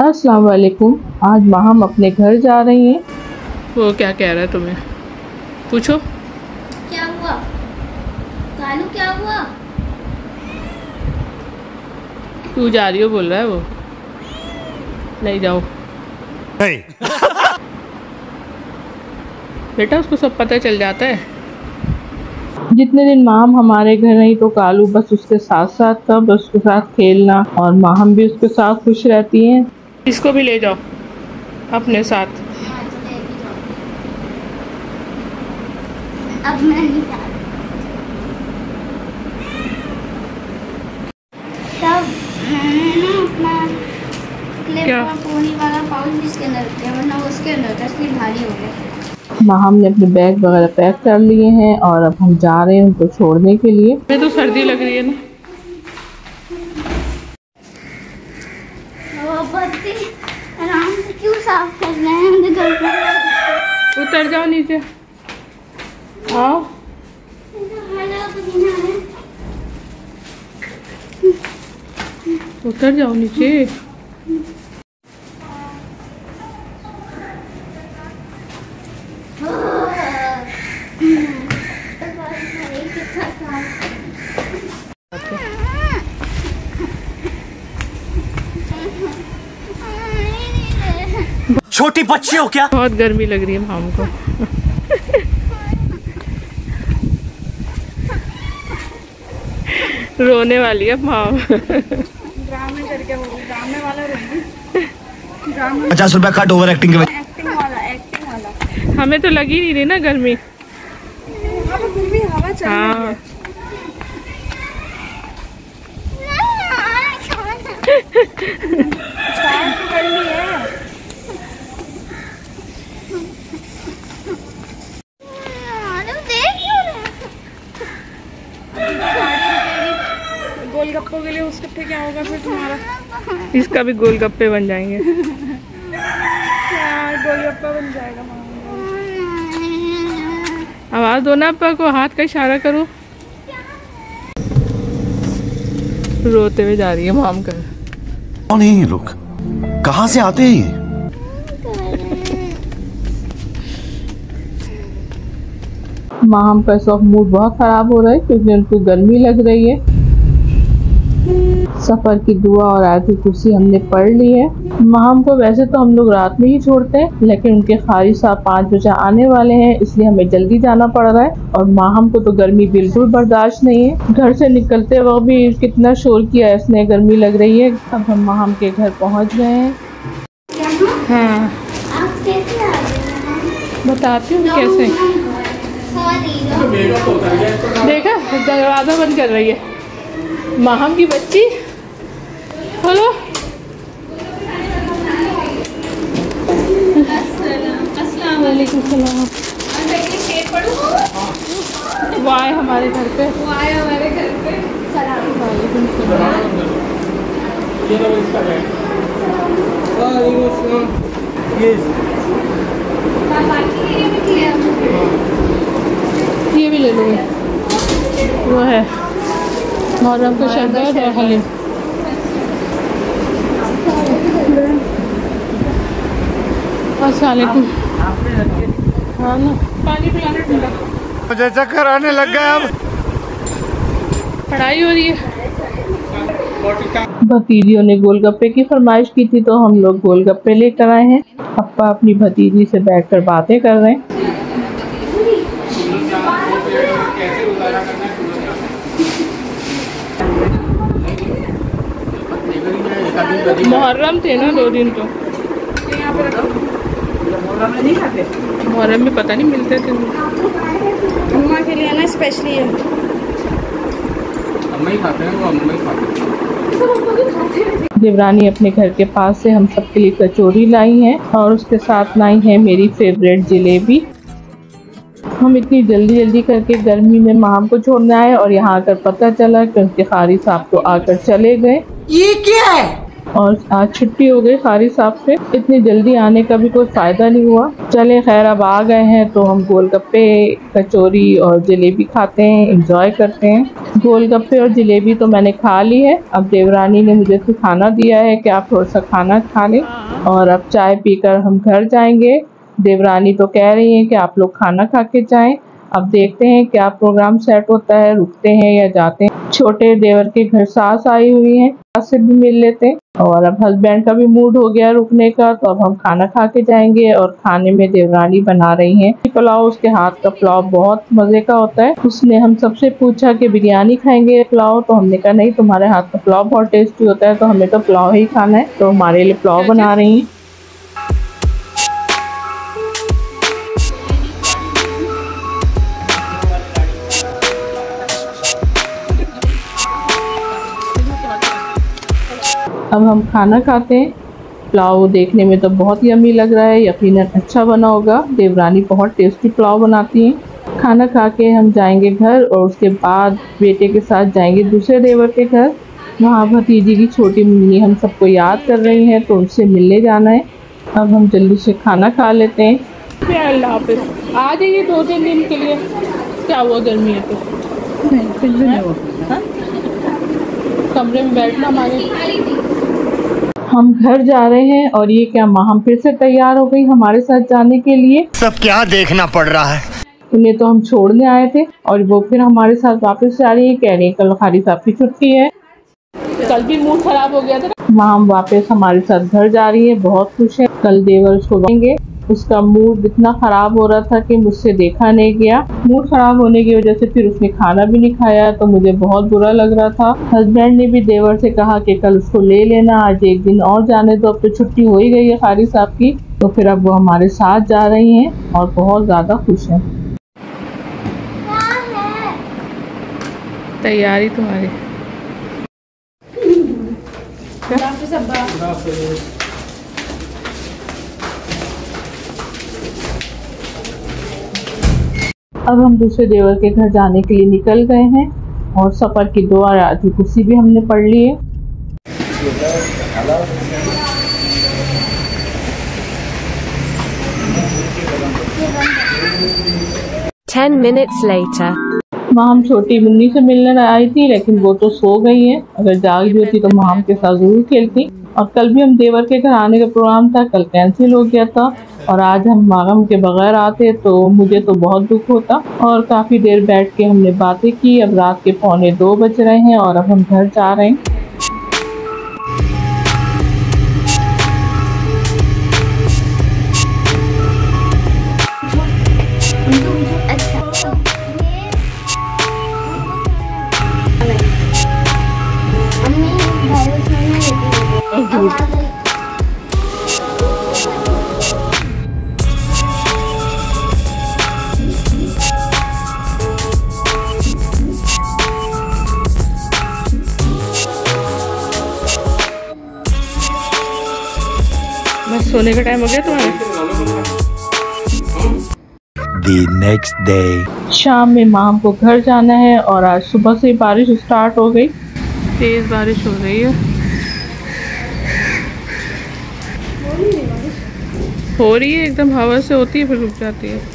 अस्सलाम वालेकुम। आज हम अपने घर जा रही हैं। वो क्या कह रहा है तुम्हें? पूछो। क्या हुआ कालू, क्या हुआ? तू जा रही हो बोल रहा है वो। नहीं जाओ नहीं। बेटा उसको सब पता चल जाता है। जितने दिन माम हमारे घर रही तो कालू बस उसके साथ साथ था, बस उसके साथ खेलना, और माम भी उसके साथ खुश रहती हैं। इसको भी ले जाओ अपने साथ। हाँ, तो ले भी जाओ। अब मैं नहीं जा रही। तब मैंने ना अपना क्लिप क्या? और पोनी वाला पाउच इसके अंदर रख दिया, वरना वो उसके अंदर था, इसलिए भारी हो गया। माम ने अपने बैग वगैरह पैक कर लिए हैं और अब हम जा रहे हैं उनको छोड़ने के लिए। मैं तो सर्दी लग रही है ना। वो बत्ती आराम से क्यों साफ कर रहे हैं? मुझे घर पर उतर जाओ नीचे। आओ। उतर जाओ नीचे। छोटी बच्ची हो क्या? बहुत गर्मी लग रही है माम को। रोने वाली है माम। ड्रामे करके वो ड्रामे वाला रोएगी। 50 रुपया कट ओवर एक्टिंग के वजह। एक्टिंग वाला। हमें तो लगी नहीं रही ना गर्मी। हाँ, तो फिर भी हवा चल रही हाँ। है। स्टार्ट कर ली है। गोलगप्पों के लिए उसके फिर क्या होगा फिर तुम्हारा? इसका भी गोलगप्पे बन जाएंगे। यार गोलगप्पा बन जाएगा। आवाज दो ना अप्पा को, हाथ का इशारा करो। रोते हुए जा रही है माम कर। कौन है ये लोग? कहाँ से आते हैं ये? माम का इस वक्त मूड बहुत ख़राब हो रहा है क्योंकि उनको गर्मी लग रही है। सफ़र की दुआ और आयतुल कुर्सी हमने पढ़ ली है। माम को वैसे तो हम लोग रात में ही छोड़ते हैं, लेकिन उनके खारी साहब 5 बजे आने वाले हैं, इसलिए हमें जल्दी जाना पड़ रहा है। और माम को तो गर्मी बिल्कुल बर्दाश्त नहीं है। घर से निकलते वक्त भी कितना शोर किया है इसने, गर्मी लग रही है। अब हम माम के घर पहुँच गए हैं। हाँ आप कैसे आ गए? बताती हूँ कैसे। देखा दरवाजा बंद कर रही है माहम की बच्ची। हेलो अस्सलाम वालेकुम। सलाम। वो आए हमारे घर पे। सलाम वालेकुम सलाम। ये भी ले लो। वो है मुहर्रम का शरबत और हलीम। अस्सलाम वालेकुम। हाँ ना, पानी पिलाना ठंडा। मुझे चक्कर आने लग गया। अब पढ़ाई हो रही है। भतीजियों ने गोलगप्पे की फरमाइश की थी तो हम लोग गोलगप्पे लेकर आए हैं। अप्पा अपनी भतीजी से बैठकर बातें कर रहे हैं। मुहर्रम थे ना 2 दिन तो। मुहर्रम में पता नहीं मिलते थे। अम्मा के लिए ना स्पेशली है। अम्मा ही खाते हैं, वो अम्मा ही खाते हैं। देवरानी अपने घर के पास से हम सब के लिए कचौरी लाई हैं और उसके साथ लाई है मेरी फेवरेट जलेबी। हम इतनी जल्दी करके गर्मी में माम को छोड़ने आए और यहाँ आकर पता चला कि उनके खारी साहब तो आकर चले गए। ये क्या है? और आज छुट्टी हो गई खारी साहब से। इतनी जल्दी आने का भी कोई फ़ायदा नहीं हुआ। चले खैर अब आ गए हैं तो हम गोलगप्पे, कचौरी और जलेबी खाते हैं, एंजॉय करते हैं। गोलगप्पे और जलेबी तो मैंने खा ली है। अब देवरानी ने मुझे तो खाना दिया है कि आप थोड़ा सा खाना खा लें और अब चाय पीकर हम घर जाएंगे। देवरानी तो कह रही हैं कि आप लोग खाना खा के जाएं। अब देखते हैं क्या प्रोग्राम सेट होता है, रुकते हैं या जाते हैं। छोटे देवर के घर सास आई हुई हैं, सास से भी मिल लेते हैं। और अब हस्बैंड का भी मूड हो गया रुकने का, तो अब हम खाना खा के जाएंगे। और खाने में देवरानी बना रही हैं पुलाव। उसके हाथ का पुलाव बहुत मजे का होता है। उसने हम सबसे पूछा कि बिरयानी खाएंगे पुलाव, तो हमने कहा नहीं, तुम्हारे हाथ का पुलाव बहुत टेस्टी होता है, तो हमें तो पुलाव ही खाना है। तो हमारे लिए पुलाव बना रही हैं। अब हम खाना खाते हैं। पुलाव देखने में तो बहुत यम्मी लग रहा है, यकीनन अच्छा बना होगा। देवरानी बहुत टेस्टी पुलाव बनाती हैं। खाना खा के हम जाएंगे घर और उसके बाद बेटे के साथ जाएंगे दूसरे देवर के घर। वहाँ भतीजी की छोटी मुन्नी हम सबको याद कर रही हैं, तो उनसे मिलने जाना है। अब हम जल्दी से खाना खा लेते हैं। अल्लाह हाफिज़। आ जाइए 2-3 दिन के लिए। क्या हुआ, गर्मी है तो नहीं कुछ भी नहीं हुआ। कमरे में बैठना मांगे। हम घर जा रहे हैं और ये क्या माँ फिर से तैयार हो गई हमारे साथ जाने के लिए। सब क्या देखना पड़ रहा है। उन्हें तो हम छोड़ने आए थे और वो फिर हमारे साथ वापस जा रही है। कह रही है कल खारी साहब की छुट्टी है। कल भी मूड खराब हो गया था। माँ वापस हमारे साथ घर जा रही है, बहुत खुश है। कल देवर उसको देंगे। उसका मूड इतना ख़राब हो रहा था कि मुझसे देखा नहीं गया। मूड ख़राब होने की वजह से फिर उसने खाना भी नहीं खाया, तो मुझे बहुत बुरा लग रहा था। हस्बैंड ने भी देवर से कहा कि कल उसको ले लेना, आज एक दिन और जाने दो, अब तो छुट्टी हो ही गई है कारी साहब की। तो फिर अब वो हमारे साथ जा रही हैं और बहुत ज़्यादा खुश हैं। तैयारी तुम्हारी। अब हम दूसरे देवर के घर जाने के लिए निकल गए हैं और सफ़र की दुआ आयतुल कुर्सी भी हमने पढ़ ली है। Ten minutes later. माँ हम छोटी मुन्नी से मिलने आई थी, लेकिन वो तो सो गई है। अगर जाग भी होती तो माँ के साथ जरूर खेलती। और कल भी हम देवर के घर आने का प्रोग्राम था, कल कैंसिल हो गया था और आज हम मागम के बगैर आते तो मुझे तो बहुत दुख होता। और काफ़ी देर बैठ के हमने बातें की। अब रात के 1:45 बज रहे हैं और अब हम घर जा रहे हैं। बस सोने का टाइम हो गया तुम्हारा। The next day. शाम में माँ को घर जाना है और आज सुबह से बारिश स्टार्ट हो गई। तेज बारिश हो रही है। हो रही है एकदम, हवा से होती है फिर रुक जाती है।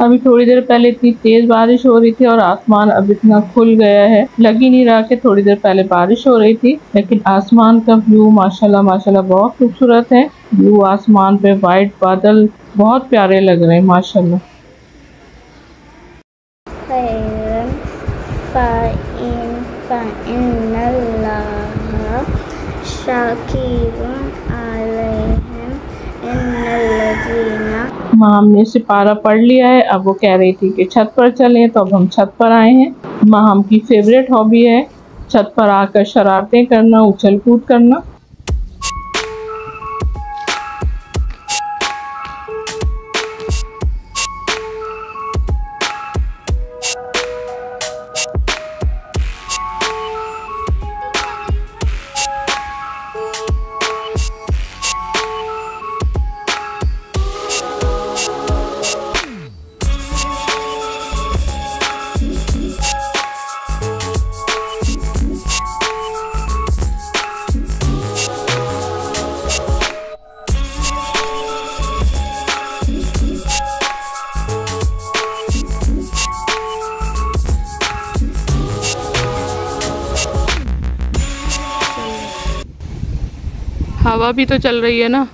अभी थोड़ी देर पहले इतनी तेज बारिश हो रही थी और आसमान अब इतना खुल गया है, लग ही नहीं रहा कि थोड़ी देर पहले बारिश हो रही थी। लेकिन आसमान का व्यू माशाल्लाह माशाल्लाह बहुत खूबसूरत है। व्यू आसमान पे वाइट बादल बहुत प्यारे लग रहे हैं माशाल्लाह। माम ने सिपारा पढ़ लिया है, अब वो कह रही थी कि छत पर चलें, तो अब हम छत पर आए हैं। माम की फेवरेट हॉबी है छत पर आकर शरारतें करना, उछल कूद करना। हवा भी तो चल रही है ना।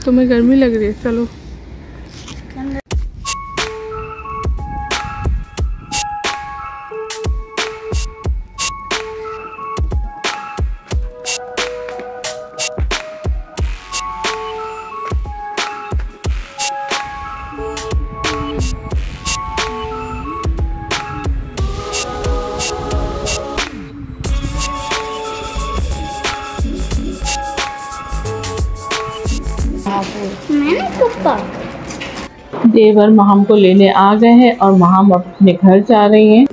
तुम्हें गर्मी लग रही है, चलो। देवर माहम को लेने आ गए हैं और माहम अपने घर जा रही हैं।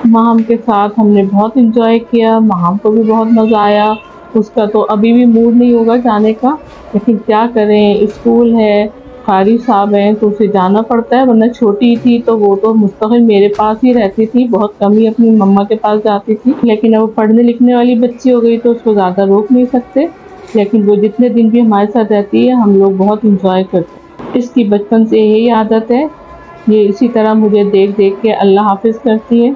माहम के साथ हमने बहुत एंजॉय किया, माहम को भी बहुत मज़ा आया। उसका तो अभी भी मूड नहीं होगा जाने का, लेकिन क्या करें, स्कूल है, कारी साहब हैं तो उसे जाना पड़ता है, वरना छोटी थी तो वो तो मुस्तकिल मेरे पास ही रहती थी, बहुत कम ही अपनी मम्मा के पास जाती थी। लेकिन अब वो पढ़ने लिखने वाली बच्ची हो गई तो उसको ज़्यादा रोक नहीं सकते। लेकिन वो जितने दिन भी हमारे साथ रहती है हम लोग बहुत इंजॉय करते हैं। इसकी बचपन से यही आदत है, ये इसी तरह मुझे देख देख के अल्लाह हाफिज़ करती है।